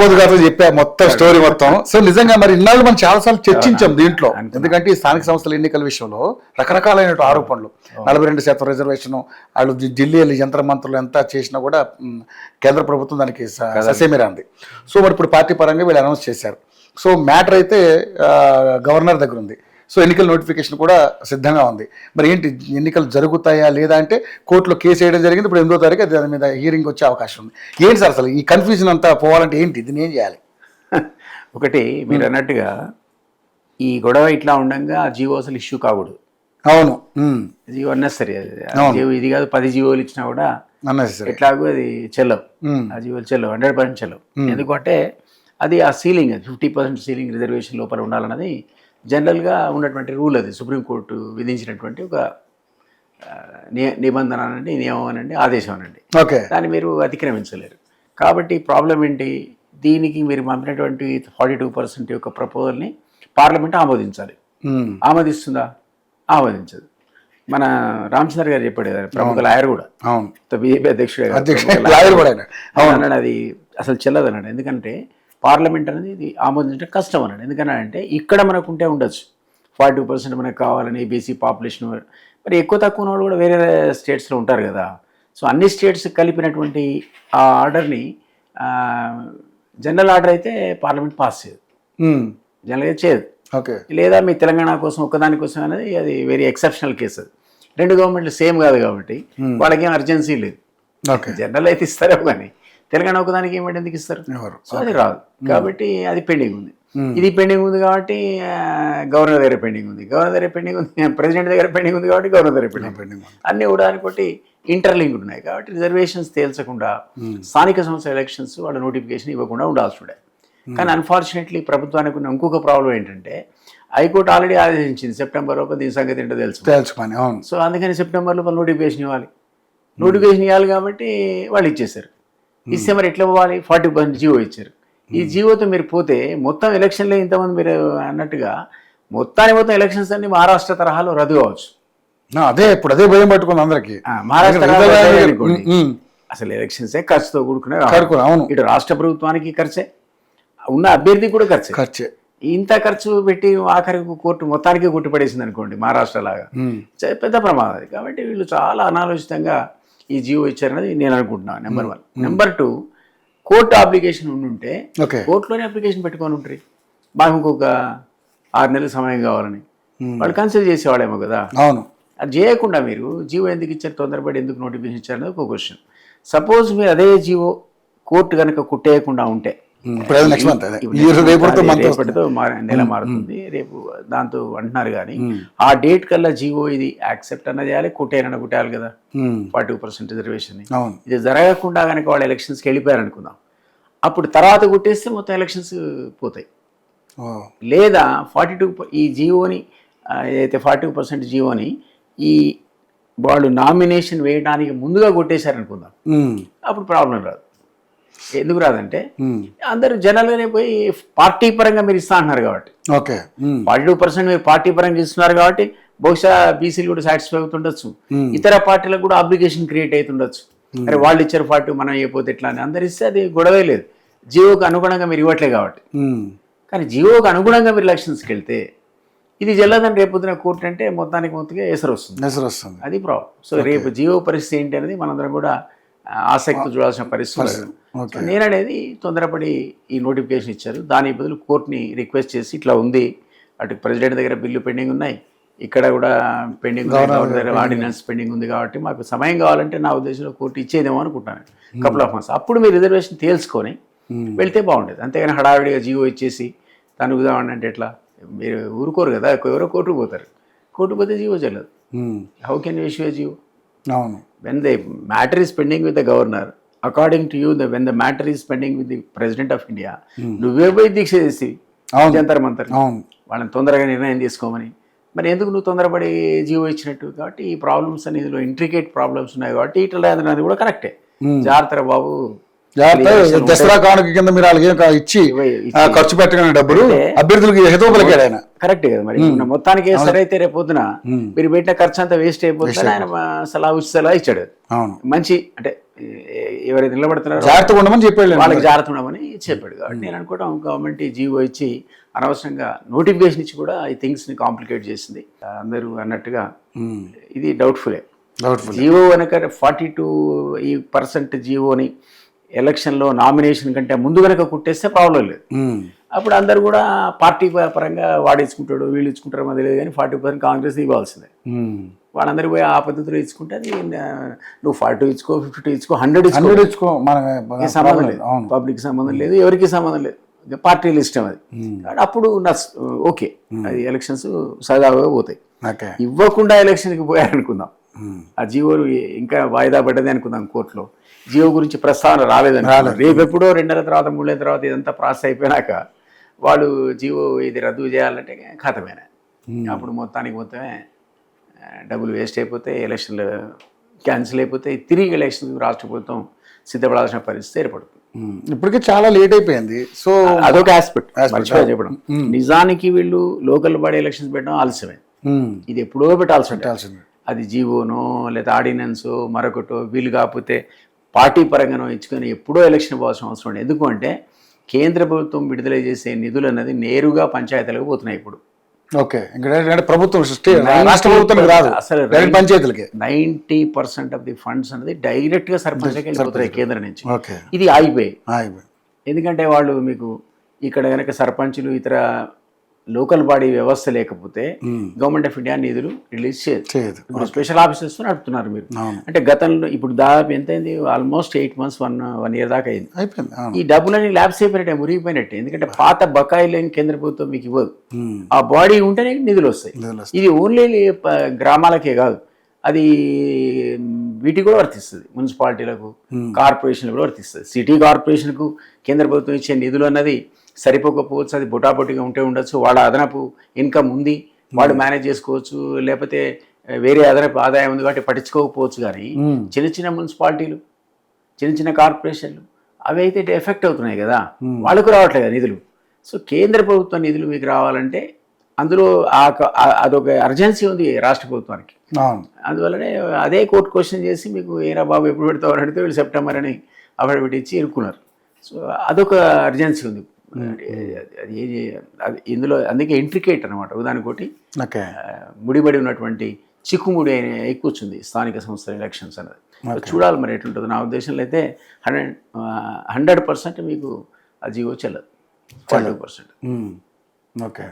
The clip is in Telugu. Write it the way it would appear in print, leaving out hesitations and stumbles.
ఉపోద్ఘాతం చెప్పా మొత్తం స్టోరీ మొత్తం. సో నిజంగా మరి ఇన్నాళ్ళు మనం చాలాసార్లు చర్చించాం దీంట్లో, ఎందుకంటే ఈ స్థానిక సంస్థల ఎన్నికల విషయంలో రకరకాలైన ఆరోపణలు, 42% రిజర్వేషన్, వాళ్ళు ఢిల్లీ యంత్ర మంత్రులు ఎంత చేసినా కూడా కేంద్ర ప్రభుత్వం దానికి ససేమిరాంది. సో మరి ఇప్పుడు పార్టీ పరంగా వీళ్ళు అనౌన్స్ చేశారు. సో మ్యాటర్ అయితే గవర్నర్ దగ్గర ఉంది. సో ఎన్నికల నోటిఫికేషన్ కూడా సిద్ధంగా ఉంది. మరి ఏంటి, ఎన్నికలు జరుగుతాయా లేదా అంటే కోర్టులో కేసు వేయడం జరిగింది. ఇప్పుడు 8వ తారీఖు దాని మీద హీరింగ్ వచ్చే అవకాశం ఉంది. ఏంటి సార్ అసలు ఈ కన్ఫ్యూజన్ అంతా పోవాలంటే ఏంటి, దీన్ని ఏం చేయాలి? ఒకటి మీరు అన్నట్టుగా ఈ గొడవ ఇట్లా ఉండగా జీవో అసలు ఇష్యూ కాకూడదు. అవును, జీవో అన్నెసరీ. జీవో ఇది కాదు, 10 జీవోలు ఇచ్చినా కూడా ఎట్లాగో అది చెల్లవు. ఆ జీవోలు చెల్లవు, 100% చెల్లవు. ఎందుకంటే అది ఆ సీలింగ్, 50% సీలింగ్ రిజర్వేషన్ లోపల ఉండాలన్నది జనరల్గా ఉన్నటువంటి రూల్. అది సుప్రీంకోర్టు విధించినటువంటి ఒక నిబంధన అనండి, నియమం అనండి, ఆదేశం అనండి. దాన్ని మీరు అతిక్రమించలేరు. కాబట్టి ప్రాబ్లం ఏంటి, దీనికి మీరు పంపినటువంటి 42% యొక్క ప్రపోజల్ని పార్లమెంట్ ఆమోదించాలి. ఆమోదిస్తుందా? ఆమోదించదు. మన రామచంద్ర గారు చెప్పాడు కదా, ప్రముఖ లాయర్ కూడా, బీజేపీ అధ్యక్షుడు అన్నాడు అది అసలు చెల్లదు అన్నాడు. ఎందుకంటే పార్లమెంట్ అనేది ఇది ఆమోదించడం కష్టం అన్నాడు. ఎందుకనంటే ఇక్కడ మనకు ఉంటే ఉండొచ్చు 42% మనకు కావాలని, బీసీ పాపులేషన్, మరి ఎక్కువ తక్కువ వాళ్ళు కూడా వేరే స్టేట్స్లో ఉంటారు కదా. సో అన్ని స్టేట్స్ కలిపినటువంటి ఆ ఆర్డర్ని జనరల్ ఆర్డర్ అయితే పార్లమెంట్ పాస్ చేయదు, జనరల్గా చేయదు. లేదా మీ తెలంగాణ కోసం ఒక్కదానికోసం అనేది అది వెరీ ఎక్సెప్షనల్ కేసు. అది 2 గవర్నమెంట్లు సేమ్ కాదు కాబట్టి వాళ్ళకి ఏం అర్జెన్సీ లేదు. జనరల్ అయితే ఇస్తారో కానీ తెలంగాణ ఒకదానికి ఏమంటే ఎందుకు ఇస్తారు? సో అది రాదు. కాబట్టి అది పెండింగ్ ఉంది. ఇది పెండింగ్ ఉంది కాబట్టి గవర్నర్ దగ్గర పెండింగ్ ఉంది, గవర్నర్ దగ్గర పెండింగ్ ఉంది, ప్రెసిడెంట్ దగ్గర పెండింగ్ ఉంది కాబట్టి గవర్నర్ దగ్గర పెండింగ్. అన్నీ కూడా అనుకోటి ఇంటర్లింక్ ఉన్నాయి. కాబట్టి రిజర్వేషన్స్ తేల్చకుండా స్థానిక సంస్థల ఎలక్షన్స్ వాళ్ళ నోటిఫికేషన్ ఇవ్వకుండా ఉండాల్సి ఉండే. కానీ అన్ఫార్చునేట్లీ ప్రభుత్వానికి ఉన్న ఇంకొక ప్రాబ్లం ఏంటంటే హైకోర్టు ఆల్రెడీ ఆదేశించింది సెప్టెంబర్ లోపల దీని సంగతి ఏంటో తెలుసుకొని. సో అందుకని సెప్టెంబర్ లోపల నోటిఫికేషన్ ఇవ్వాలి. నోటిఫికేషన్ ఇవ్వాలి కాబట్టి వాళ్ళు ఇచ్చేశారు. ఇస్తే మరి ఎట్లా పోవాలి? 40% జీవో ఇచ్చారు. ఈ జీవోతో మీరు పోతే మొత్తం ఎలక్షన్లో ఇంతమంది మీరు అన్నట్టుగా మొత్తం ఎలక్షన్స్ అన్ని మహారాష్ట్ర తరహాలో రద్దు కావచ్చు. అదే ఇప్పుడు అదే భయం పట్టుకుంది అందరికి. మహారాష్ట్ర అసలు ఎలక్షన్సే ఖర్చుతో కూడుకునే, ఇటు రాష్ట్ర ప్రభుత్వానికి ఖర్చే, ఉన్న అభ్యర్థికి కూడా ఖర్చే. ఇంత ఖర్చు పెట్టి ఆఖరికి కోర్టు మొత్తానికి కొట్టుపడేసింది అనుకోండి మహారాష్ట్ర లాగా, పెద్ద ప్రమాదం అది. కాబట్టి వీళ్ళు చాలా అనాలోచితంగా ఈ జీవో ఇచ్చారన్నది నేను అనుకుంటున్నాను. నెంబర్ 1. నెంబర్ 2, కోర్టు అప్లికేషన్ ఉండుంటే కోర్టులోనే అప్లికేషన్ పెట్టుకొని ఉంటారు. మాకు ఇంకొక 6 నెలలు సమయం కావాలని వాళ్ళు కన్సిడర్ చేసేవాళ్ళేమో కదా. అవును, అది చేయకుండా మీరు జీవో ఎందుకు ఇచ్చారు, తొందరపడి ఎందుకు నోటిఫికేషన్ ఇచ్చారనేది ఒక క్వశ్చన్. సపోజ్ మీరు అదే జీవో కోర్టు కనుక కుట్టేయకుండా ఉంటే, రేపటితో నెల మారుతుంది రేపు దాంతో అంటున్నారు కానీ ఆ డేట్ కల్లా జీవో ఇది యాక్సెప్ట్ అన్న చేయాలి, కుట్టేనన్న కుట్టాలి కదా 42% రిజర్వేషన్. ఇది జరగకుండా కనుక వాళ్ళు ఎలక్షన్స్కి వెళ్ళిపోయారు అనుకుందాం, అప్పుడు తర్వాత కుట్టేస్తే మొత్తం ఎలక్షన్స్ పోతాయి. లేదా 42 ఈ జీవోని ఏదైతే 42% జీవోని ఈ వాళ్ళు నామినేషన్ వేయడానికి ముందుగా కొట్టేశారనుకుందాం, అప్పుడు ప్రాబ్లం రాదు. ఎందుకు రాదంటే అందరూ జనరల్గానే పోయి పార్టీ పరంగా మీరు ఇస్తా అంటున్నారు కాబట్టి, 42% మీరు పార్టీ పరంగా ఇస్తున్నారు కాబట్టి బహుశా బీసీలు కూడా సాటిస్ఫై అవుతుండొచ్చు, ఇతర పార్టీలకు కూడా అప్లికేషన్ క్రియేట్ అవుతుండొచ్చు. అరే వాళ్ళు ఇచ్చారు 42 మనం అయిపోతే ఎట్లా అని అందరు ఇస్తే అది గొడవే లేదు, జీవోకి అనుగుణంగా మీరు ఇవ్వట్లేదు కాబట్టి. కానీ జీవోకి అనుగుణంగా మీరు ఎలక్షన్స్కి వెళ్తే ఇది జల్లదని రేపొద్దున కోర్టు అంటే మొత్తానికి ఎసరు వస్తుంది. అది ప్రాబ్లం. సో రేపు జీవో పరిస్థితి ఏంటి అనేది మనందరం కూడా ఆసక్తి చూడాల్సిన పరిస్థితి. నేననేది తొందరపడి ఈ నోటిఫికేషన్ ఇచ్చారు, దాని బదులు కోర్టుని రిక్వెస్ట్ చేసి ఇట్లా ఉంది, అటు ప్రెసిడెంట్ దగ్గర బిల్లు పెండింగ్ ఉన్నాయి, ఇక్కడ కూడా పెండింగ్ ఉన్నాయి, గవర్నర్ దగ్గర ఆర్డినెన్స్ పెండింగ్ ఉంది, కాబట్టి మాకు సమయం కావాలంటే నా ఉద్దేశంలో కోర్టు ఇచ్చేదేమో అనుకుంటున్నాను. కపుల్ ఆఫ్ మంత్స్ అప్పుడు మీరు రిజర్వేషన్ తేల్చుకొని వెళ్తే బాగుండేది. అంతేగాని హడావిడిగా జీవో ఇచ్చేసి దాని ఉదాహరణ అంటే ఎట్లా, మీరు ఊరుకోరు కదా, ఎవరో కోర్టుకు పోతారు, కోర్టుకు పోతే జీవో చెల్లదు. How can you issue A GO? అవును, when the matter is pending with the governor, according to you, when the matter is pending with the president of India, నువ్వే పోయి దీక్ష చేసి జంతర్ మంతర్ వాళ్ళని తొందరగా నిర్ణయం తీసుకోమని, మరి ఎందుకు నువ్వు తొందరపడి జీవో ఇచ్చినట్టు? కాబట్టి ఈ ప్రాబ్లమ్స్ అని ఇందులో ఇంట్రికేట్ ప్రాబ్లమ్స్ ఉన్నాయి కాబట్టి ఇట్లా అది కూడా కరెక్టే. జాగ్రత్త బాబు, దసరా కానుక కింద మీరు వాళ్ళకి ఇచ్చి ఖర్చు పెట్టగానే డబ్బులు అభ్యర్థులకు హితోపలికాడు ఆయన. కరెక్ట్ కదా. మరి మొత్తానికి సరైతే రేపు పొద్దున మీరు పెట్టిన ఖర్చు అంతా వేస్ట్ అయిపోతుంది. ఆయన సలహా ఇచ్చాడు, మంచి అంటే ఎవరైతే నిలబడుతున్నారో జాగ్రత్తగా ఉండమని చెప్పాడు. వాళ్ళకి జాగ్రత్త ఉండమని చెప్పాడు. కాబట్టి నేను అనుకోవడం గవర్నమెంట్ జీవో ఇచ్చి అనవసరంగా నోటిఫికేషన్ ఇచ్చి కూడా ఈ థింగ్స్ని కాంప్లికేట్ చేసింది. అందరూ అన్నట్టుగా ఇది డౌట్ఫుల్లే. జీవో కనుక 42% జీవోని ఎలక్షన్లో నామినేషన్ కంటే ముందు కనుక కుట్టేస్తే ప్రాబ్లం లేదు. అప్పుడు అందరు కూడా పార్టీ పరంగా వాడు ఇచ్చుకుంటాడు వీళ్ళు ఇచ్చుకుంటారు మాకు తెలియదు, కానీ 40% కాంగ్రెస్ ఇవ్వాల్సిందే. వాళ్ళందరూ పోయి ఆ పద్ధతిలో ఇచ్చుకుంటే అది నువ్వు 40 ఇచ్చుకో, 50 ఇచ్చుకో, 100 ఇచ్చుకో, సంబంధం లేదు. పబ్లిక్ సంబంధం లేదు, ఎవరికి సంబంధం లేదు, పార్టీలు ఇష్టం అది. అప్పుడు ఓకే, అది ఎలక్షన్స్ సజావుగా పోతాయి. ఇవ్వకుండా ఎలక్షన్కి పోయారనుకుందాం, ఆ జీవోలు ఇంకా వాయిదా పడ్డది అనుకుందాం కోర్టులో, జియో గురించి ప్రస్తావన రాలేదని, రేపు ఎప్పుడో 2 నెలల తర్వాత 3 నెలల తర్వాత ఇదంతా ప్రాసెస్ అయిపోయినాక వాళ్ళు జియో ఇది రద్దు చేయాలంటే ఖాతమేనా. అప్పుడు మొత్తమే డబ్బులు వేస్ట్ అయిపోతే, ఎలక్షన్లు క్యాన్సిల్ అయిపోతే, తిరిగి ఎలక్షన్ రాష్ట్ర ప్రభుత్వం సిద్ధపడాల్సిన పరిస్థితి ఏర్పడుతుంది. ఇప్పటికే చాలా లేట్ అయిపోయింది. సో అదొక ఆస్పెక్ట్ చెప్పడం. నిజానికి వీళ్ళు లోకల్ బాడీ ఎలక్షన్స్ పెట్టడం ఆలస్యమే, ఇది ఎప్పుడో పెట్టాల్సింది. అది జీవోనో లేదా ఆర్డినెన్సో మరొకటో, వీలు కాకపోతే పార్టీ పరంగానో ఇచ్చుకొని ఎప్పుడో ఎలక్షన్ పోవాల్సిన అవసరం ఉంది. ఎందుకు అంటే కేంద్ర ప్రభుత్వం విడుదల చేసే నిధులు అన్నది నేరుగా పంచాయతీలకు పోతున్నాయి ఇప్పుడు. ఓకే, ప్రభుత్వం రాష్ట్ర ప్రభుత్వం రాదు, అసలు పంచాయతీలకి 90% ఆఫ్ ది ఫండ్స్ అనేది డైరెక్ట్ గా సర్పంచ్కి వెళ్ళిపోతున్నాయి కేంద్రం నుంచి. ఇది ఆగిపోయి, ఎందుకంటే వాళ్ళు మీకు ఇక్కడ కనుక సర్పంచులు ఇతర లోకల్ బాడీ వ్యవస్థ లేకపోతే గవర్నమెంట్ ఆఫ్ ఇండియా నిధులు రిలీజ్ చేయదు. ఇప్పుడు స్పెషల్ ఆఫీసర్స్ నడుపుతున్నారు మీరు. అంటే గతంలో ఇప్పుడు దాదాపు ఎంత అయింది, ఆల్మోస్ట్ 8 months 1 year దాకా అయింది. ఈ డబ్బులన్నీ ల్యాబ్స్ అయిపోయినట్టే, మురిగిపోయినట్టే. ఎందుకంటే పాత బకాయిలేని కేంద్ర ప్రభుత్వం మీకు ఇవ్వదు, ఆ బాడీ ఉంటేనే నిధులు వస్తాయి. ఇది ఓన్లీ గ్రామాలకే కాదు, అది వీటికి కూడా వర్తిస్తుంది, మున్సిపాలిటీలకు, కార్పొరేషన్లకు కూడా వర్తిస్తుంది. సిటీ కార్పొరేషన్కు కేంద్ర ప్రభుత్వం ఇచ్చే నిధులు అన్నది సరిపోకపోవచ్చు, అది బొటాబొటిగా ఉండొచ్చు, వాళ్ళ అదనపు ఇన్కమ్ ఉంది, వాడు మేనేజ్ చేసుకోవచ్చు, లేకపోతే వేరే అదనపు ఆదాయం ఉంది కాబట్టి పట్టించుకోకపోవచ్చు. కానీ చిన్న చిన్న మున్సిపాలిటీలు, చిన్న చిన్న కార్పొరేషన్లు అవి అయితే ఎఫెక్ట్ అవుతున్నాయి కదా, వాళ్ళకు రావట్లేదు నిధులు. సో కేంద్ర ప్రభుత్వ నిధులు మీకు రావాలంటే అందులో అదొక అర్జెన్సీ ఉంది రాష్ట్ర ప్రభుత్వానికి. అందువల్లనే అదే కోర్టు క్వశ్చన్ చేసి మీకు ఏరా బాబు ఎప్పుడు పెడతావు అని అడిగితే వీళ్ళు సెప్టెంబర్ అని అఫిడవిట్ ఇచ్చి ఇరుక్కున్నారు. సో అదొక అర్జెన్సీ ఉంది అది ఇందులో. అందుకే ఇంట్రికేట్ అనమాట. ఉదాహరణకోటి ముడిపడి ఉన్నటువంటి చిక్కుముడి ఎక్కువచ్చింది స్థానిక సంస్థల ఎలక్షన్స్ అనేది. చూడాలి మరి ఎట్లుంటుందో. నా ఉద్దేశంలో అయితే 100% మీకు ఆ జీవో చెల్లదు, 40%. ఓకే.